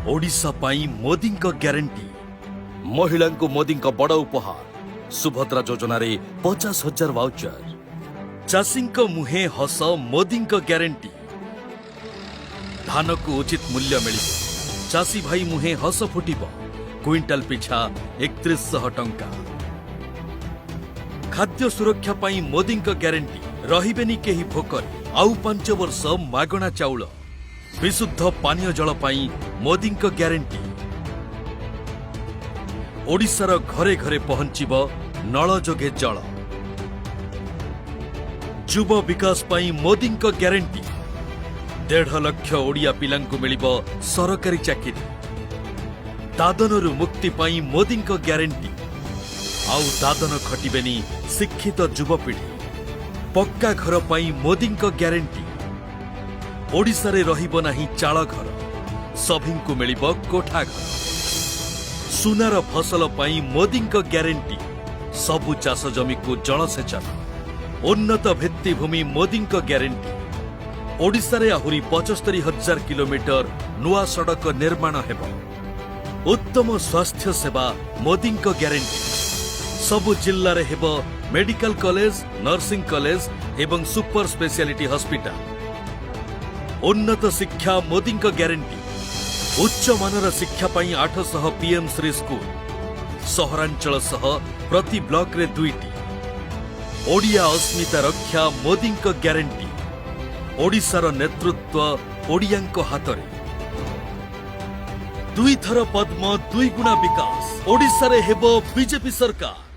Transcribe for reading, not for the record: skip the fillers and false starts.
ओडिशा पाई Modi guarantee महिला को मोदी बड़ उपहार सुभद्रा योजना रे 50,000 वाउचर चाषी मुहे हस मोदी ग्यारंटी धान को उचित मूल्य मिल चाषी भाई मुहे हस फुटब क्विंटाल पिछा 3100 टंका खाद्य सुरक्षा पाई मोदी ग्यारंटी रहिबेनी केही भोकरे आउ 5 वर्ष मागणा चाउल विशुद्ध पानीय जल पाई मोदी ग्यारंटी ओडिशार घरे घरे पहुंचीब नल जोगे जल युव विकास पाई मोदी ग्यारंटी 1.5 लाख ओडिया पिलांकु मिलिब सरकारी चाकरी दादनरु मुक्ति पाई मोदी ग्यारंटी आउ दादन खटिबेनी शिक्षित युवपीढ़ी पक्का घर पाई मोदी ग्यारंटी ओडिशा रे रहिबो नाही चाळ घर सभिंकु मिलिबो कोठा घर सुनार फसल पाई मोदी ग्यारंटी सबु चाष जमी को जलसेचन उन्नत भित्तिभूमि मोदी ग्यारंटी ओडिशा रे आहुरी 75,000 किलोमीटर नुआ सड़क निर्माण हेबो उत्तम स्वास्थ्य सेवा मोदी ग्यारंटी सबु जिल्ला रे हेबो मेडिकल कॉलेज नर्सिंग कॉलेज एवं सुपर स्पेशलिटी हॉस्पिटल उन्नत शिक्षा मोदी ग्यारंटी उच्च मानर शिक्षा पाई 800 पीएम श्री स्कूल सहरांचल सह प्रति ब्लॉक रे 2टी ओडिया अस्मिता रक्षा मोदी ग्यारंटी ओडिशार नेतृत्व ओडियांको हातरे 2 थर पद्म 2 गुणा विकास ओडिशा रे हेबो बीजेपी सरकार।